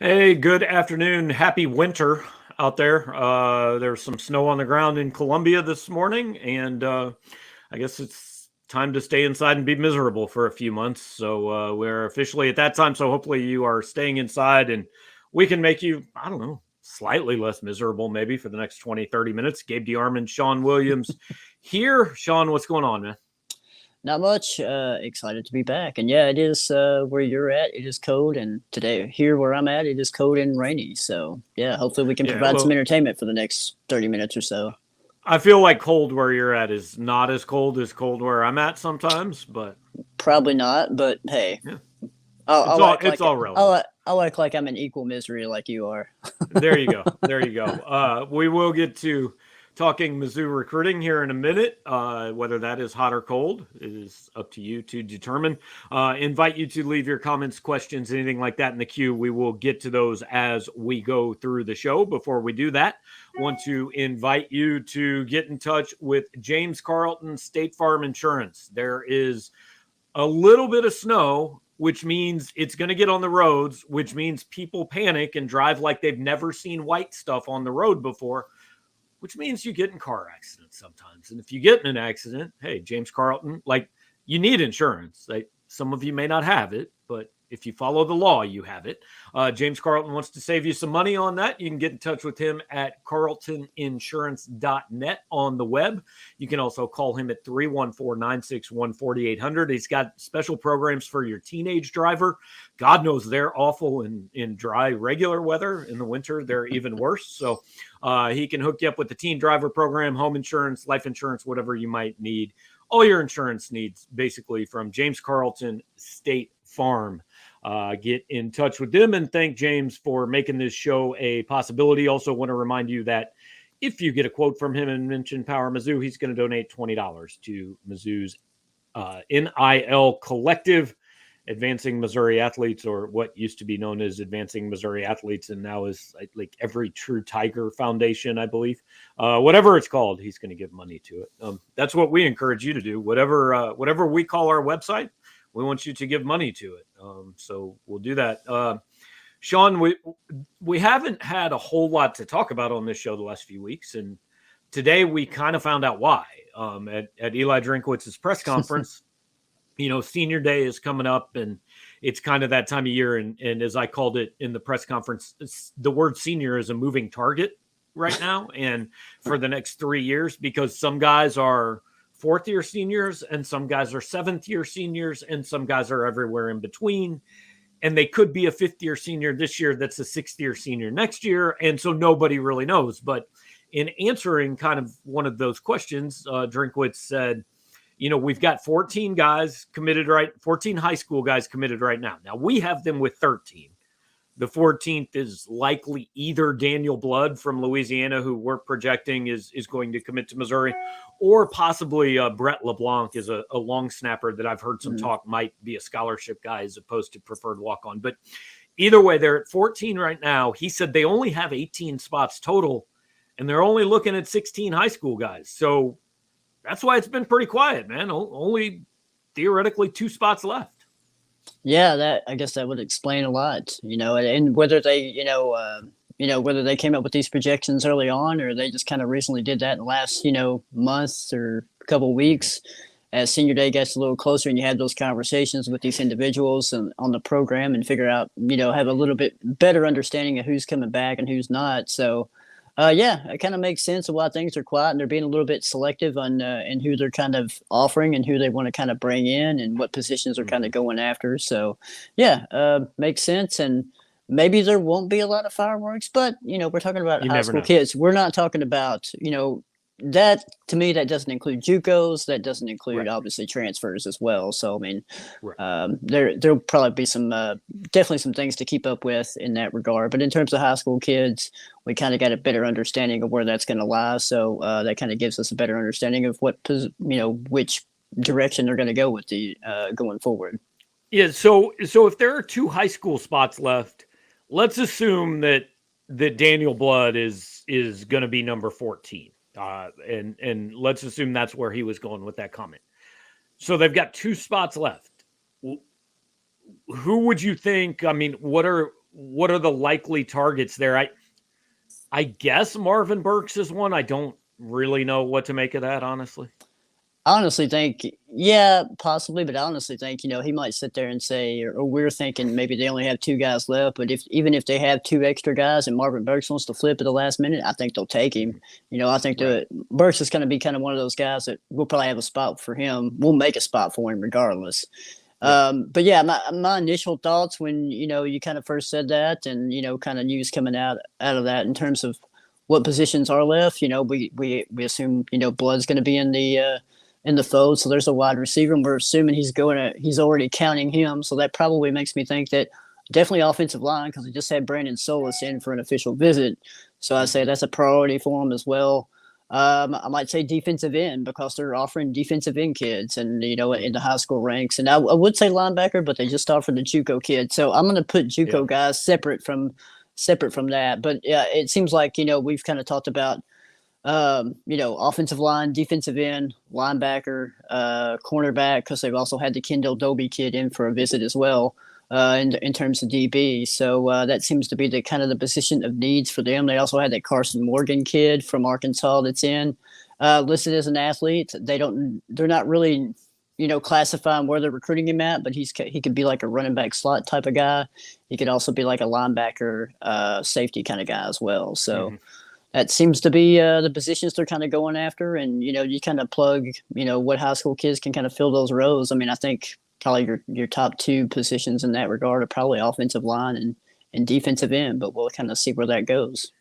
Hey, good afternoon. Happy winter out there. There's some snow on the ground in Columbia this morning, and I guess it's time to stay inside and be miserable for a few months. So we're officially at that time. So hopefully you are staying inside and we can make you, I don't know, slightly less miserable maybe for the next 20, 30 minutes. Gabe DeArmond, Sean Williams here. Sean, what's going on, man? Not much. Excited to be back. And yeah, it is where you're at. It is cold. And today, here where I'm at, it is cold and rainy. So yeah, hopefully we can Yeah, provide some well, entertainment for the next 30 minutes or so. I feel like cold where you're at is not as cold where I'm at sometimes, but Probably not, but hey, yeah. I'll, It's I'll all act it's like all relevant. I'll act like I'm in equal misery like you are. There you go. There you go. We will get to talking Mizzou recruiting here in a minute. Whether that is hot or cold is up to you to determine. Invite you to leave your comments, questions, anything like that in the queue. We will get to those as we go through the show. Before we do that, want to invite you to get in touch with James Carlton State Farm Insurance. There is a little bit of snow, which means it's going to get on the roads, which means people panic and drive like they've never seen white stuff on the road before, which means you get in car accidents sometimes. And if you get in an accident, hey, James Carlton, like you need insurance. Like some of you may not have it, but if you follow the law, you have it. James Carlton wants to save you some money on that. You can get in touch with him at carltoninsurance.net on the web. You can also call him at 314-961-4800. He's got special programs for your teenage driver. God knows they're awful in dry, regular weather. In the winter, they're even worse. So he can hook you up with the teen driver program, home insurance, life insurance, whatever you might need. All your insurance needs, basically, from James Carlton State Farm. Get in touch with them and thank James for making this show a possibility. Also, want to remind you that if you get a quote from him and mention Power Mizzou, he's going to donate $20 to Mizzou's NIL Collective, Advancing Missouri Athletes, or what used to be known as Advancing Missouri Athletes, and now is like Every True Tiger Foundation, I believe. Whatever it's called, he's going to give money to it. That's what we encourage you to do. Whatever we call our website, we want you to give money to it. So we'll do that. Sean, we haven't had a whole lot to talk about on this show the last few weeks, and today we kind of found out why. At Eli Drinkwitz's press conference, Senior Day is coming up, and it's kind of that time of year. And as I called it in the press conference, the word senior is a moving target right now, and for the next 3 years, because some guys are fourth-year seniors, and some guys are seventh-year seniors, and some guys are everywhere in between. And they could be a fifth-year senior this year that's a sixth-year senior next year, and so nobody really knows. But in answering kind of one of those questions, Drinkwitz said, we've got 14 guys committed, 14 high school guys committed right now. Now, we have them with 13. The 14th is likely either Daniel Blood from Louisiana, who we're projecting is going to commit to Missouri, or possibly Brett LeBlanc is a long snapper that I've heard some talk might be a scholarship guy as opposed to preferred walk-on. But either way, they're at 14 right now. He said they only have 18 spots total, and they're only looking at 16 high school guys. So that's why it's been pretty quiet, man. Only theoretically 2 spots left. Yeah, I guess that would explain a lot, and whether whether they came up with these projections early on or they just kind of recently did that in the last, months or couple of weeks as Senior Day gets a little closer and you had those conversations with these individuals and on the program and figure out, have a little bit better understanding of who's coming back and who's not. So, yeah, it kind of makes sense of why things are quiet and they're being a little bit selective on in who they're kind of offering and who they want to kind of bring in and what positions are kind of going after. So, yeah, makes sense. And maybe there won't be a lot of fireworks, but we're talking about high school kids. We're not talking about that. To me, that doesn't include JUCOs. That doesn't include obviously transfers as well. So I mean, there'll probably be some definitely some things to keep up with in that regard. But in terms of high school kids, we kind of got a better understanding of where that's going to lie. So that kind of gives us a better understanding of what which direction they're going to go with the going forward. Yeah. So if there are 2 high school spots left, let's assume that Daniel Blood is going to be number 14. And let's assume that's where he was going with that comment. So they've got 2 spots left. Who would you think? I mean, what are what are the likely targets there? I guess Marvin Burks is one. I don't really know what to make of that, honestly. I honestly think, yeah, possibly, but I honestly think, he might sit there and say, or we're thinking maybe they only have two guys left, but even if they have two extra guys and Marvin Burks wants to flip at the last minute, I think they'll take him. I think Right. Burks is going to be kind of one of those guys that we'll probably have a spot for him. We'll make a spot for him regardless. Yeah. But yeah, my initial thoughts when, you kind of first said that and, kind of news coming out of that in terms of what positions are left, we assume, Blood's going to be in the fold. So there's a wide receiver, and we're assuming he's already counting him. So that probably makes me think that definitely offensive line, because we just had Brandon Solis in for an official visit. So I say that's a priority for him as well. I might say defensive end, because they're offering defensive end kids and, in the high school ranks. And I would say linebacker, but they just offered the JUCO kid. So I'm going to put JUCO guys separate from that. But yeah, it seems like, we've kind of talked about, offensive line, defensive end, linebacker, cornerback, because they've also had the Kendall Dobie kid in for a visit as well, in terms of DB. So that seems to be the kind of the position of needs for them. They also had that Carson Morgan kid from Arkansas that's listed as an athlete. They're not really, classifying where they're recruiting him at, but he could be like a running back slot type of guy. He could also be like a linebacker, safety kind of guy as well. So. Mm-hmm. That seems to be the positions they're kind of going after. And, you kind of plug, what high school kids can kind of fill those roles. I mean, I think probably your top two positions in that regard are probably offensive line and defensive end, but we'll kind of see where that goes.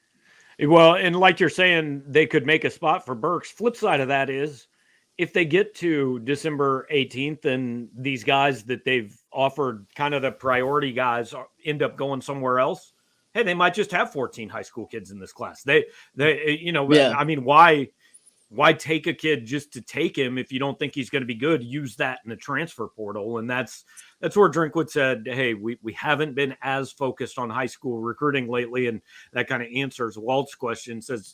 Well, and like you're saying, they could make a spot for Burks. Flip side of that is if they get to December 18th and these guys that they've offered kind of the priority guys end up going somewhere else, hey, they might just have 14 high school kids in this class. They I mean, why take a kid just to take him if you don't think he's going to be good? Use that in the transfer portal. And that's where Drinkwood said, hey, we haven't been as focused on high school recruiting lately. And that kind of answers Walt's question, said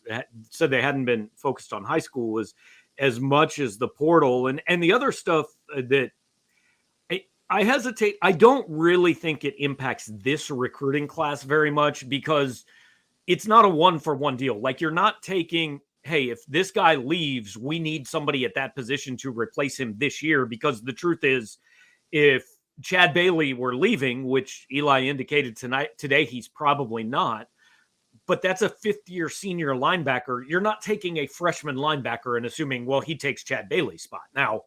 they hadn't been focused on high school as much as the portal and the other stuff that I hesitate. I don't really think it impacts this recruiting class very much because it's not a one-for-one deal. Like you're not taking, hey, if this guy leaves, we need somebody at that position to replace him this year, because the truth is if Chad Bailey were leaving, which Eli indicated today he's probably not, but that's a fifth-year senior linebacker. You're not taking a freshman linebacker and assuming, well, he takes Chad Bailey's spot. Now,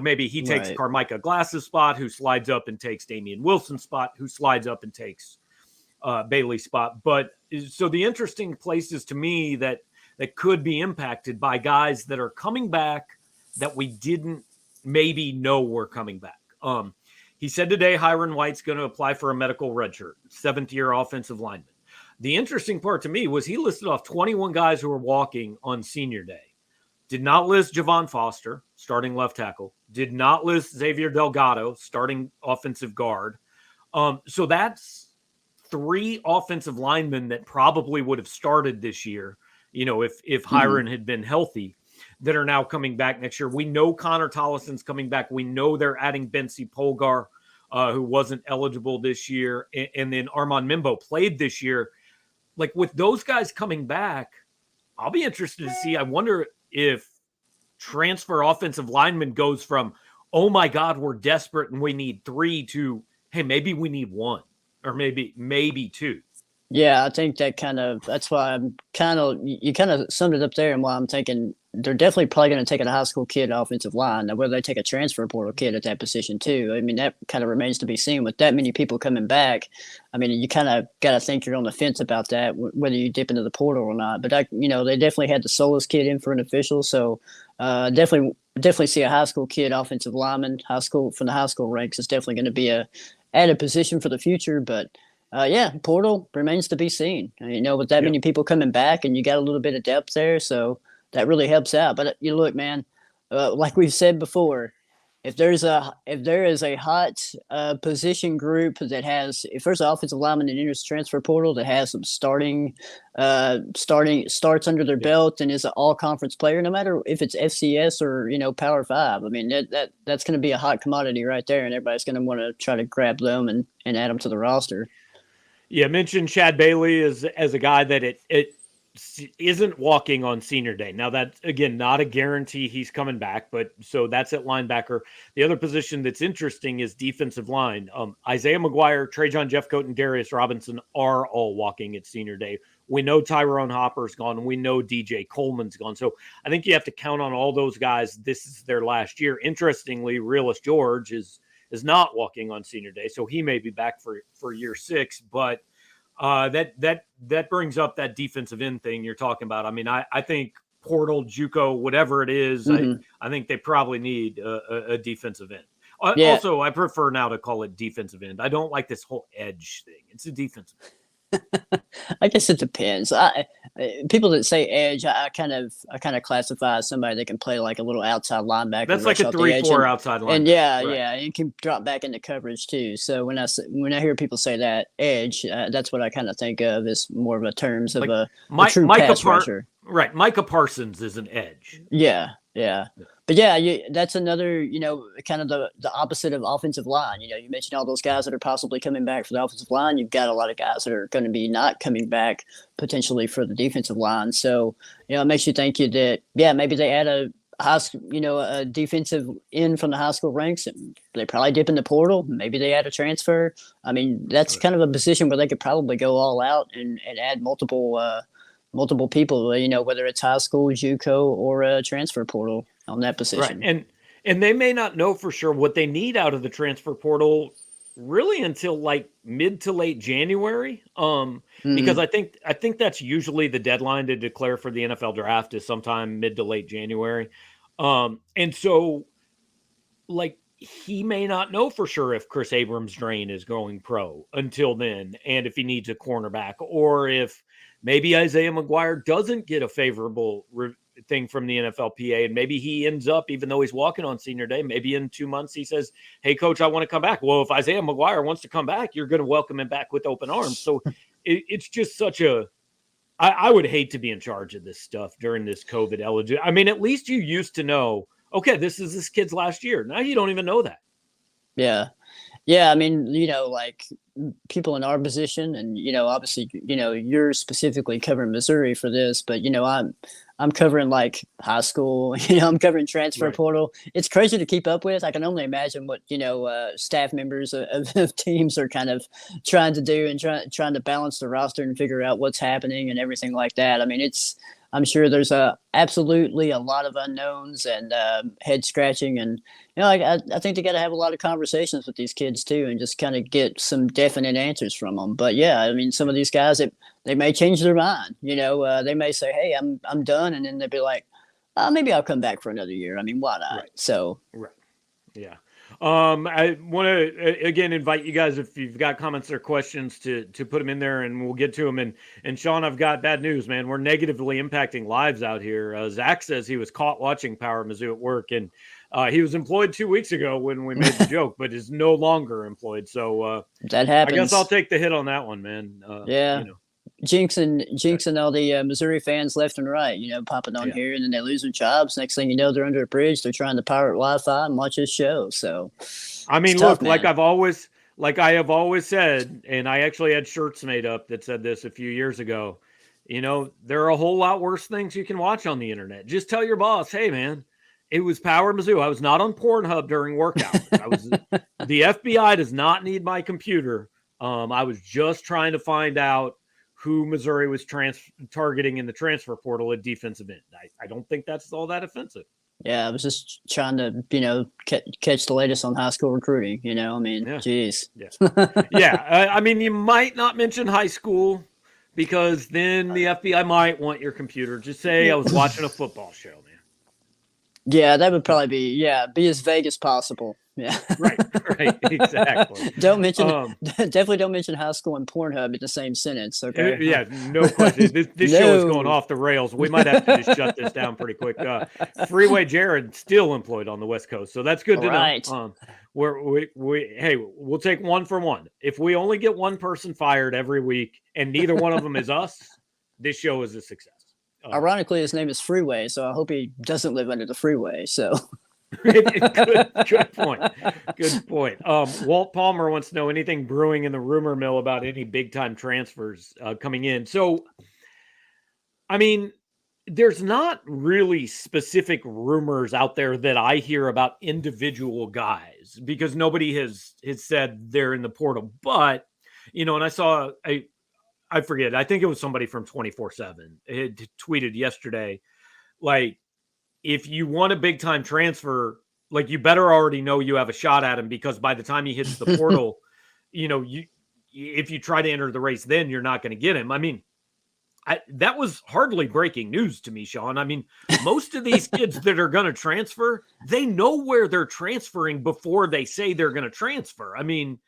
maybe he takes Carmicah Glass's spot, who slides up and takes Damian Wilson's spot, who slides up and takes Bailey's spot. But so the interesting places to me that could be impacted by guys that are coming back that we didn't maybe know were coming back. He said today Hiron White's going to apply for a medical redshirt, seventh-year offensive lineman. The interesting part to me was he listed off 21 guys who were walking on senior day. Did not list Javon Foster, starting left tackle. Did not list Xavier Delgado, starting offensive guard. So that's 3 offensive linemen that probably would have started this year, if Hiron had been healthy, that are now coming back next year. We know Connor Tollison's coming back. We know they're adding Bensi Polgar, who wasn't eligible this year. And then Armand Mimbo played this year. Like with those guys coming back, I'll be interested to see. I wonder if transfer offensive lineman goes from, oh my God, we're desperate and we need 3 to, hey, maybe we need 1 or maybe 2. Yeah, I think that's why you kind of summed it up there, and why I'm thinking they're definitely probably going to take a high school kid offensive line. Now, whether they take a transfer portal kid at that position too, I mean, that kind of remains to be seen. With that many people coming back, I mean, you kind of got to think you're on the fence about that, whether you dip into the portal or not. But they definitely had the Solis kid in for an official, so definitely see a high school kid offensive lineman, from the high school ranks is definitely going to be a added position for the future, but. Portal remains to be seen. With that many people coming back, and you got a little bit of depth there, so that really helps out. But look, man, like we've said before, if there is a hot position group that has, if there's an offensive lineman that enters transfer portal that has some starts under their belt and is an all conference player, no matter if it's FCS or Power 5, I mean that's going to be a hot commodity right there, and everybody's going to want to try to grab them and add them to the roster. Yeah, mentioned Chad Bailey as a guy that it isn't walking on senior day. Now that's again not a guarantee he's coming back, but so that's at linebacker. The other position that's interesting is defensive line. Isaiah McGuire, Trajan Jeffcoat, and Darius Robinson are all walking at senior day. We know Tyrone Hopper's gone. We know DJ Coleman's gone. So I think you have to count on all those guys. This is their last year. Interestingly, Realist George is not walking on senior day, so he may be back for year 6. But that brings up that defensive end thing you're talking about. I mean, I think portal, JUCO, whatever it is, I think they probably need a defensive end. Yeah. Also, I prefer now to call it defensive end. I don't like this whole edge thing. It's a defensive end. I guess it depends. People that say edge, I kind of classify as somebody that can play like a little outside linebacker. That's like a 3-4 outside linebacker. And yeah, and can drop back into coverage too. So when I hear people say that edge, that's what I kind of think of as more of a terms of a true pass rusher. Right, Micah Parsons is an edge. Yeah. But yeah, that's another, kind of the opposite of offensive line. You mentioned all those guys that are possibly coming back for the offensive line. You've got a lot of guys that are going to be not coming back potentially for the defensive line. So, it makes you think that, maybe they add a high school, a defensive end from the high school ranks. They probably dip in the portal. Maybe they add a transfer. I mean, that's kind of a position where they could probably go all out and add multiple people, whether it's high school, JUCO, or a transfer portal on that position. Right. And they may not know for sure what they need out of the transfer portal really until like mid to late January. Because I think that's usually the deadline to declare for the NFL draft is sometime mid to late January. And so like he may not know for sure if Chris Abrams-Drain is going pro until then, and if he needs a cornerback, or if maybe Isaiah McGuire doesn't get a favorable thing from the NFLPA, and maybe he ends up, even though he's walking on senior day, maybe in 2 months he says, "Hey, coach, I want to come back." Well, if Isaiah McGuire wants to come back, you're going to welcome him back with open arms. So it's just such a – I would hate to be in charge of this stuff during this COVID eligibility. I mean, at least you used to know, okay, this is this kid's last year. Now you don't even know that. Yeah. Yeah, I mean, like people in our position, and obviously, you're specifically covering Missouri for this, but I'm covering like high school. I'm covering transfer portal. It's crazy to keep up with. I can only imagine what staff members of teams are kind of trying to do and trying to balance the roster and figure out what's happening and everything like that. I mean, I'm sure there's absolutely a lot of unknowns and head scratching, and I think they got to have a lot of conversations with these kids too, and just kind of get some definite answers from them. But yeah, I mean, some of these guys, they may change their mind. They may say, "Hey, I'm done," and then they'll be like, "Maybe I'll come back for another year." I mean, why not? Right. So right, yeah. I want to again invite you guys, if you've got comments or questions, to put them in there, and we'll get to them. And Sean, I've got bad news, man. We're negatively impacting lives out here. Zach says he was caught watching Power Mizzou at work, and he was employed 2 weeks ago when we made the joke, but is no longer employed. So that happens. I guess I'll take the hit on that one, man. Yeah. Jinxing all the Missouri fans left and right, popping on here, and then they lose their jobs. Next thing you know, they're under a bridge. They're trying to pirate Wi-Fi and watch this show. So, I mean, tough, look, like I have always said, and I actually had shirts made up that said this a few years ago. There are a whole lot worse things you can watch on the internet. Just tell your boss, "Hey, man, it was Power Mizzou. I was not on Pornhub during work hours. The FBI does not need my computer. I was just trying to find out who Missouri was targeting in the transfer portal at defensive end." I don't think that's all that offensive. Yeah, I was just trying to, catch the latest on high school recruiting. I mean, geez. Yeah. I mean, you might not mention high school because then the FBI might want your computer. Just say I was watching a football show, man. Yeah, that would probably be as vague as possible. Yeah. Right, exactly. Definitely don't mention high school and Pornhub in the same sentence. Okay. Yeah, no question. This show is going off the rails. We might have to just shut this down pretty quick. Freeway Jared still employed on the West Coast, so that's good to know. We'll take one for one. If we only get one person fired every week and neither one of them is us, this show is a success. Ironically, his name is Freeway, so I hope he doesn't live under the freeway. So. Good point. Good point. Walt Palmer wants to know anything brewing in the rumor mill about any big time transfers coming in. So, I mean, there's not really specific rumors out there that I hear about individual guys because nobody has said they're in the portal. But and I saw I forget. I think it was somebody from 24/7. It tweeted yesterday, like, if you want a big time transfer, like you better already know you have a shot at him because by the time he hits the portal, you if you try to enter the race, then you're not going to get him. I mean, that was hardly breaking news to me, Sean. I mean, most of these kids that are going to transfer, they know where they're transferring before they say they're going to transfer. I mean,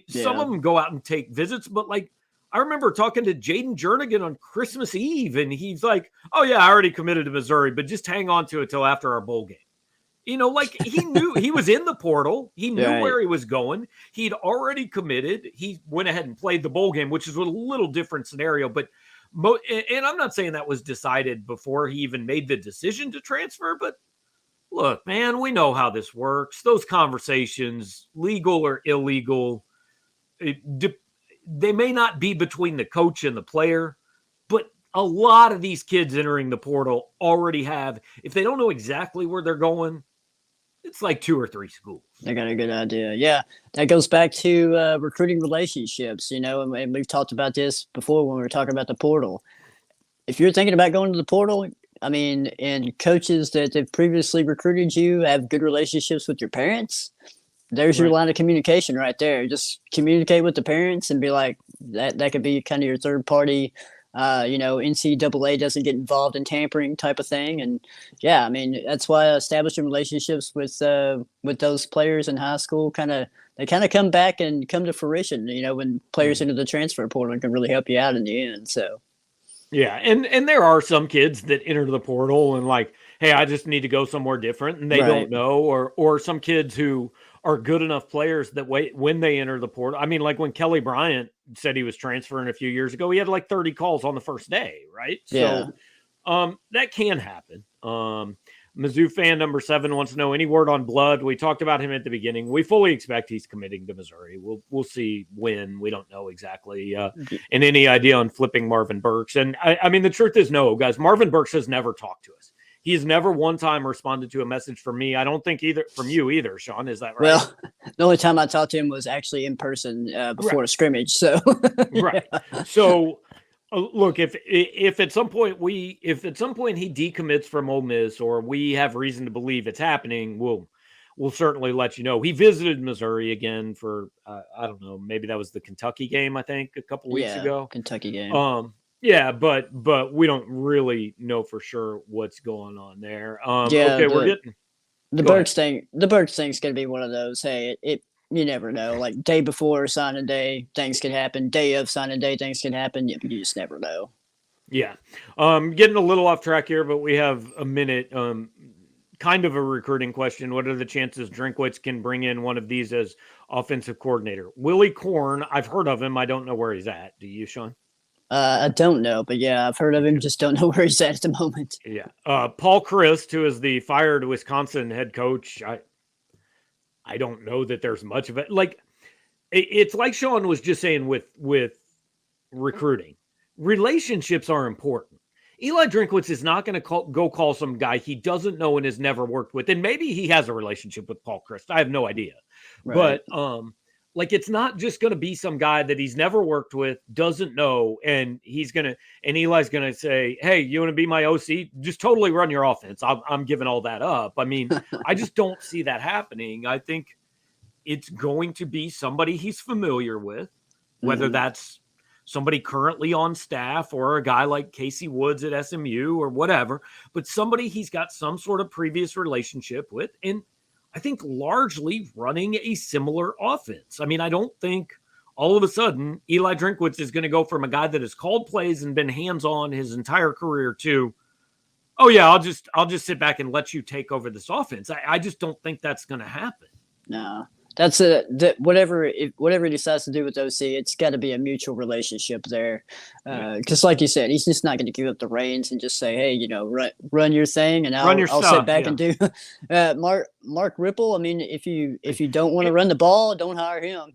some of them go out and take visits, but like, I remember talking to Jaden Jernigan on Christmas Eve, and he's like, "Oh yeah, I already committed to Missouri, but just hang on to it till after our bowl game." Like he knew he was in the portal. He knew where he was going. He'd already committed. He went ahead and played the bowl game, which is a little different scenario. But and I'm not saying that was decided before he even made the decision to transfer. But look, man, we know how this works. Those conversations, legal or illegal, they may not be between the coach and the player, but a lot of these kids entering the portal already have, if they don't know exactly where they're going, it's like 2 or 3 schools. They got a good idea. Yeah, that goes back to recruiting relationships, and we've talked about this before when we were talking about the portal. If you're thinking about going to the portal, I mean, and coaches that have previously recruited you have good relationships with your parents, there's your line of communication right there. Just communicate with the parents and be like, that could be kind of your third party, NCAA doesn't get involved in tampering type of thing. And yeah, I mean, that's why establishing relationships with those players in high school they kind of come back and come to fruition, when players into the transfer portal and can really help you out in the end. So. Yeah. And there are some kids that enter the portal and like, hey, I just need to go somewhere different. And they don't know, or some kids who are good enough players that when they enter the portal. I mean, like when Kelly Bryant said he was transferring a few years ago, he had like 30 calls on the first day, right? Yeah. So that can happen. Mizzou fan number 7 wants to know any word on Blood. We talked about him at the beginning. We fully expect he's committing to Missouri. We'll see when. We don't know exactly. And any idea on flipping Marvin Burks. And I mean, the truth is no, guys. Marvin Burks has never talked to us. He has never one time responded to a message from me. I don't think either from you either, Sean. Is that right? Well, the only time I talked to him was actually in person before a scrimmage. So right. So look, if at some point he decommits from Ole Miss, or we have reason to believe it's happening, we'll certainly let you know. He visited Missouri again for I don't know, maybe that was the Kentucky game. I think a couple weeks ago. Kentucky game. Yeah, but we don't really know for sure what's going on there. We're getting the Burks thing. The Burks thing's going to be one of those. Hey, you never know. Like day before signing day, things can happen. Day of signing day, things can happen. You just never know. Yeah, getting a little off track here, but we have a minute. Kind of a recruiting question. What are the chances Drinkwitz can bring in one of these as offensive coordinator? Willie Korn, I've heard of him. I don't know where he's at. Do you, Sean? I don't know, but yeah, I've heard of him. Just don't know where he's at the moment. Yeah. Paul Christ, who is the fired Wisconsin head coach. I don't know that there's much of it. Like, it's like Sean was just saying with recruiting. Relationships are important. Eli Drinkwitz is not going to go call some guy he doesn't know and has never worked with. And maybe he has a relationship with Paul Christ. I have no idea. Right. But like, it's not just going to be some guy that he's never worked with, doesn't know, and Eli's going to say, hey, you want to be my OC? Just totally run your offense. I'm giving all that up. I mean, I just don't see that happening. I think it's going to be somebody he's familiar with, whether that's somebody currently on staff or a guy like Casey Woods at SMU or whatever, but somebody he's got some sort of previous relationship with. And I think largely running a similar offense. I mean, I don't think all of a sudden Eli Drinkwitz is going to go from a guy that has called plays and been hands-on his entire career to, oh yeah, I'll just sit back and let you take over this offense. I just don't think that's going to happen. No. That's whatever he decides to do with OC, it's got to be a mutual relationship there. Because, like you said, he's just not going to give up the reins and just say, "Hey, run your thing," and I'll sit back and do. Mark Ripple. I mean, if you don't want to run the ball, don't hire him.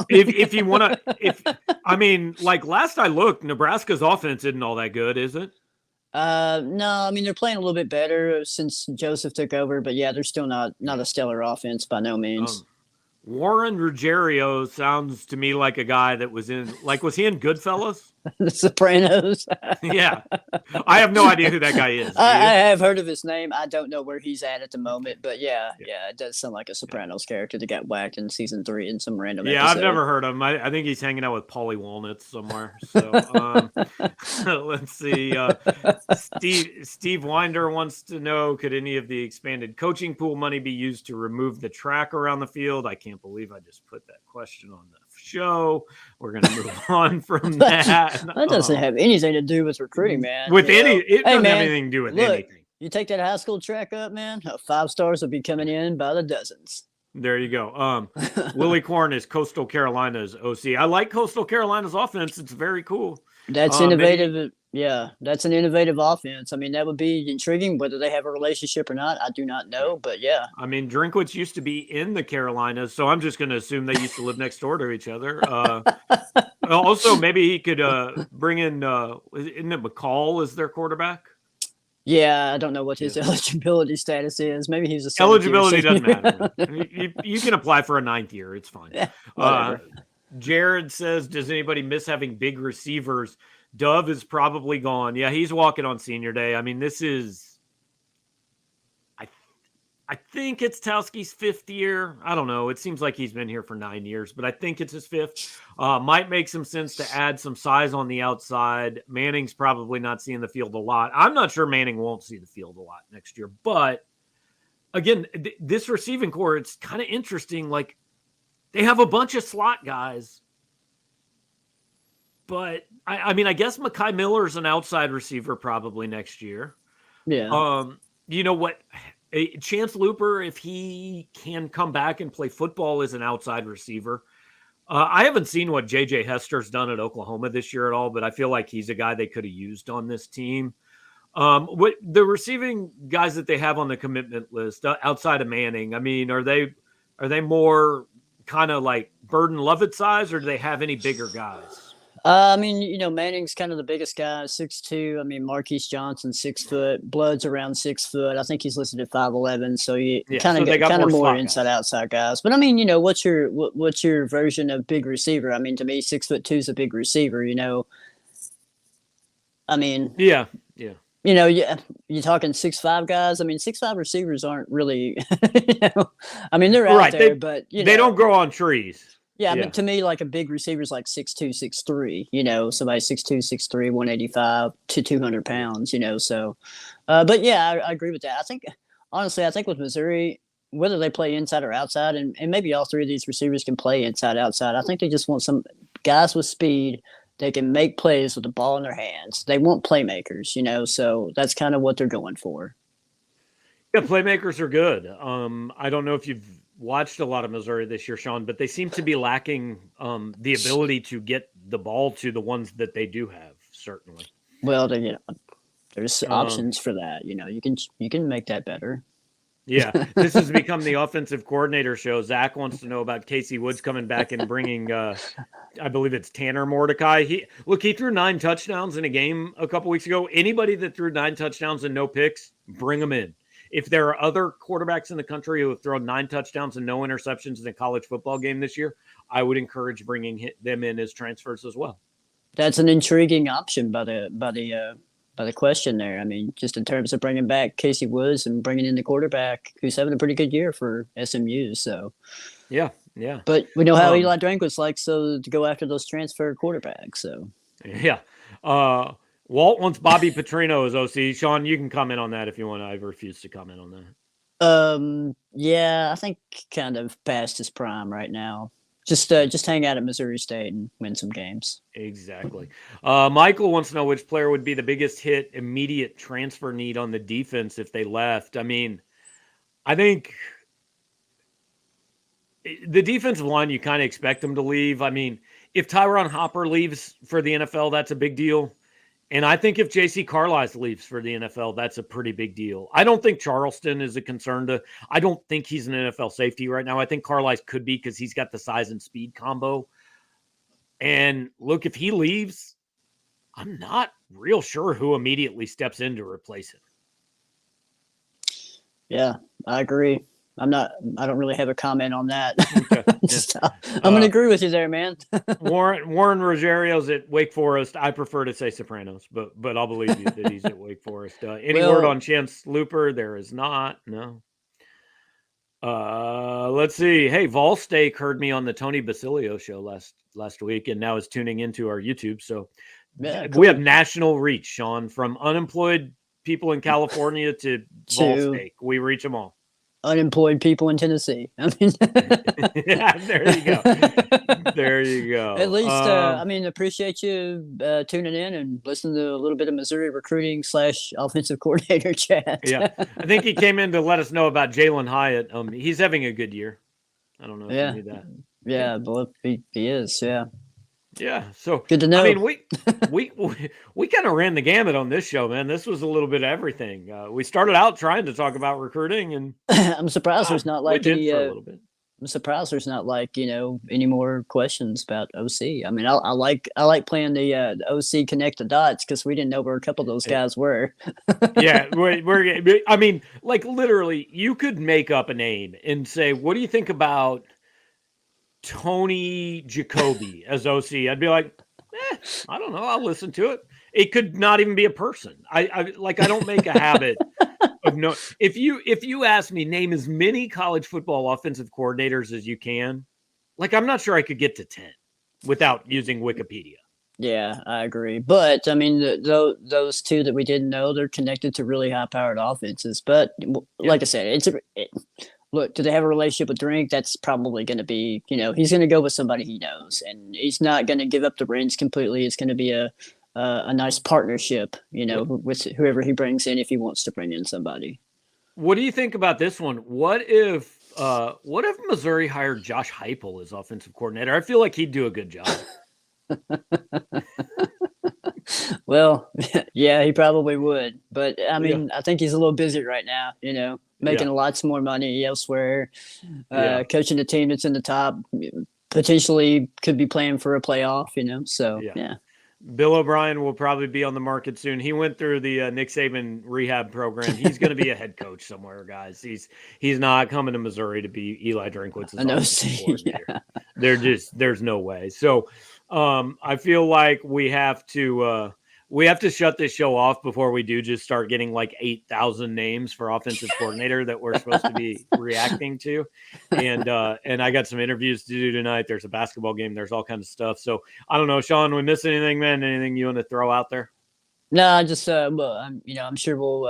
If you want to, like last I looked, Nebraska's offense isn't all that good, is it? No, I mean they're playing a little bit better since Joseph took over, but yeah, they're still not a stellar offense by no means. Warren Ruggiero sounds to me like a guy that was he in Goodfellas? The Sopranos. Yeah. I have no idea who that guy is. I have heard of his name. I don't know where he's at the moment, but yeah, it does sound like a Sopranos character that got whacked in season 3 in some random episode. I've never heard of him. I think he's hanging out with Paulie Walnuts somewhere. So let's see. Steve Winder wants to know, could any of the expanded coaching pool money be used to remove the track around the field? I can't believe I just put that question on the show. We're going to move on from that. That doesn't have anything to do with recruiting, man. It doesn't have anything to do with anything. You take that high school track up, man, 5 stars will be coming in by the dozens. There you go. Willie Korn is Coastal Carolina's OC. I like Coastal Carolina's offense. It's very cool. That's innovative. That's an innovative offense. I mean, that would be intriguing. Whether they have a relationship or not, I do not know. But yeah, I mean, Drinkwitz used to be in the Carolinas, so I'm just going to assume they used to live next door to each other. Also, maybe he could bring in. Isn't it McCall as their quarterback? Yeah, I don't know what his eligibility status is. Maybe he's a eligibility doesn't matter. You can apply for a 9th year. It's fine. Jared says, does anybody miss having big receivers? Dove is probably gone. Yeah, he's walking on senior day. I mean, this is, I think it's Towski's 5th year. I don't know. It seems like he's been here for 9 years, but I think it's his 5th. Might make some sense to add some size on the outside. Manning's probably not seeing the field a lot. I'm not sure Manning won't see the field a lot next year, but again, this receiving core, it's kind of interesting. Like, they have a bunch of slot guys, but I mean, I guess Mekhi Miller is an outside receiver probably next year. Yeah. You know what? Chance Looper, if he can come back and play football, is an outside receiver. I haven't seen what J.J. Hester's done at Oklahoma this year at all, but I feel like he's a guy they could have used on this team. What the receiving guys that they have on the commitment list outside of Manning, I mean, are they more kind of like Burden Lovett size, or do they have any bigger guys? I mean, Manning's kind of the biggest guy, 6'2". I mean, Marquise Johnson, 6 foot. Blood's around 6 foot. I think he's listed at 5'11". So you kind of more inside outside guys. But I mean, what's your version of big receiver? I mean, to me, 6'2" is a big receiver. I mean, yeah. You're talking 6'5" guys. I mean, 6'5" receivers aren't really, I mean, they're out there, but they don't grow on trees. Yeah, I mean, to me, like a big receiver is like 6'2", 6'3", somebody 6'2", 6'3", 185 to 200 pounds, so, but yeah, I agree with that. I think with Missouri, whether they play inside or outside, and maybe all 3 of these receivers can play inside, outside, I think they just want some guys with speed. They can make plays with the ball in their hands. They want playmakers, so that's kind of what they're going for. Yeah, playmakers are good. I don't know if you've watched a lot of Missouri this year, Sean, but they seem to be lacking the ability to get the ball to the ones that they do have, certainly. Well, there's options for that. You can make that better. Yeah, this has become the offensive coordinator show. Zach wants to know about Casey Woods coming back and bringing, I believe it's Tanner Mordecai. He threw 9 touchdowns in a game a couple weeks ago. Anybody that threw 9 touchdowns and no picks, bring them in. If there are other quarterbacks in the country who have thrown 9 touchdowns and no interceptions in a college football game this year, I would encourage bringing them in as transfers as well. That's an intriguing option by the question there. I mean, just in terms of bringing back Casey Woods and bringing in the quarterback who's having a pretty good year for SMU. So, yeah. But we know how Eli Drinkwitz likes to go after those transfer quarterbacks. So, yeah. Walt wants Bobby Petrino as OC. Sean, you can comment on that if you want. I refuse to comment on that. Yeah, I think kind of past his prime right now. Just hang out at Missouri State and win some games. Exactly. Michael wants to know which player would be the biggest hit, immediate transfer need on the defense if they left. I mean, I think The defensive line, you kind of expect them to leave. I mean, if Tyron Hopper leaves for the NFL, that's a big deal. And I think if J.C. Carlisle leaves for the NFL, that's a pretty big deal. I don't think Charleston is a concern I don't think he's an NFL safety right now. I think Carlisle could be because he's got the size and speed combo. And look, if he leaves, I'm not real sure who immediately steps in to replace him. Yeah, I agree. I don't really have a comment on that. Okay. I'm going to agree with you there, man. Warren Rogerios at Wake Forest. I prefer to say Sopranos, but I'll believe you that he's at Wake Forest. Any word on Chance Looper? There is not. No. Let's see. Hey, Vol Steak heard me on the Tony Basilio show last week, and now is tuning into our YouTube. So we have national reach, Sean, from unemployed people in California to Vol Steak. We reach them all. Unemployed people in Tennessee. I mean, yeah, there you go. There you go. At least, I mean, appreciate you tuning in and listening to a little bit of Missouri recruiting / offensive coordinator chat. Yeah, I think he came in to let us know about Jalen Hyatt. He's having a good year. I don't know if you knew that. Yeah, but he is. Yeah. Yeah, so good to know. I mean, we kind of ran the gamut on this show, man. This was a little bit of everything. We started out trying to talk about recruiting, and I'm surprised there's not like any. I'm surprised there's not like any more questions about OC. I mean, I like playing the OC connect the dots because we didn't know where a couple of those guys were. Yeah, I mean, like literally, you could make up a name and say, "What do you think about Tony Jacoby as OC?" I'd be like, I don't know. I'll listen to it. It could not even be a person. I don't make a habit of no. If you ask me, name as many college football offensive coordinators as you can, like I'm not sure I could get to 10 without using Wikipedia. Yeah, I agree. But I mean, those two that we didn't know, they're connected to really high-powered offenses. But like I said, look, do they have a relationship with Drink? That's probably going to be, he's going to go with somebody he knows, and he's not going to give up the reins completely. It's going to be a nice partnership, with whoever he brings in if he wants to bring in somebody. What do you think about this one? What if Missouri hired Josh Heupel as offensive coordinator? I feel like he'd do a good job. Well, yeah, he probably would. But I mean, I think he's a little busy right now, making lots more money elsewhere, coaching a team that's in the top, potentially could be playing for a playoff, so yeah. Bill O'Brien will probably be on the market soon. He went through the Nick Saban rehab program. He's going to be a head coach somewhere, guys. He's not coming to Missouri to be Eli Drinkwitz's offensive coordinator. There's no way. So I feel like we have to shut this show off before we do just start getting like 8,000 names for offensive coordinator that we're supposed to be reacting to. And I got some interviews to do tonight. There's a basketball game. There's all kinds of stuff. So I don't know, Sean, we miss anything, man? Anything you want to throw out there? No, just I'm sure we'll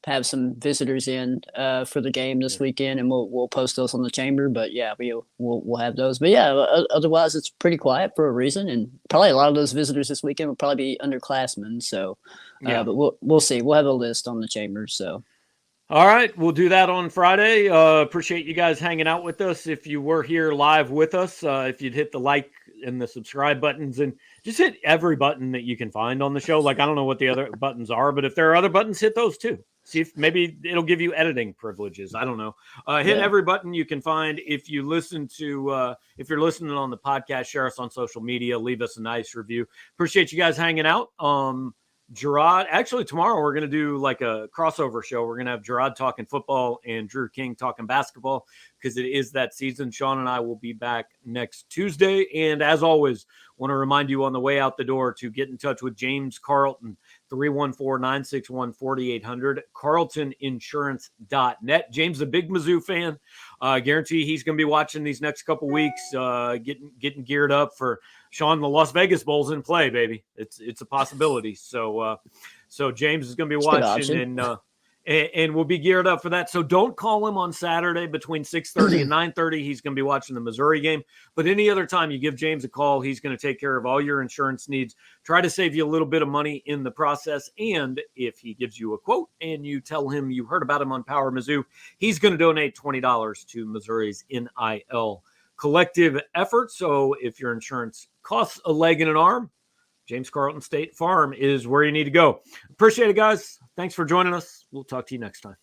have some visitors in for the game this weekend, and we'll post those on the chamber. But yeah, we'll have those. But yeah, otherwise it's pretty quiet for a reason, and probably a lot of those visitors this weekend will probably be underclassmen. So, but we'll see. We'll have a list on the chamber. So. All right, we'll do that on Friday. Appreciate you guys hanging out with us. If you were here live with us, if you'd hit the like and the subscribe buttons, and just hit every button that you can find on the show. Like, I don't know what the other buttons are, but if there are other buttons, hit those too. See if maybe it'll give you editing privileges. I don't know. Hit every button you can find. If you listen to, if you're listening on the podcast, share us on social media, leave us a nice review. Appreciate you guys hanging out. Gerard, actually tomorrow we're going to do like a crossover show. We're going to have Gerard talking football and Drew King talking basketball because it is that season. Sean and I will be back next Tuesday. And as always, want to remind you on the way out the door to get in touch with James Carlton, 314-961-4800, carltoninsurance.net. James, a big Mizzou fan. Guarantee he's going to be watching these next couple weeks, getting geared up for Sean. The Las Vegas Bowl's in play, baby. It's a possibility. So James is going to be watching, and we'll be geared up for that. So don't call him on Saturday between 6:30 and 9:30. He's going to be watching the Missouri game. But any other time you give James a call, he's going to take care of all your insurance needs. Try to save you a little bit of money in the process. And if he gives you a quote and you tell him you heard about him on Power Mizzou, he's going to donate $20 to Missouri's NIL collective effort. So if your insurance costs a leg and an arm, James Carlton State Farm is where you need to go. Appreciate it, guys. Thanks for joining us. We'll talk to you next time.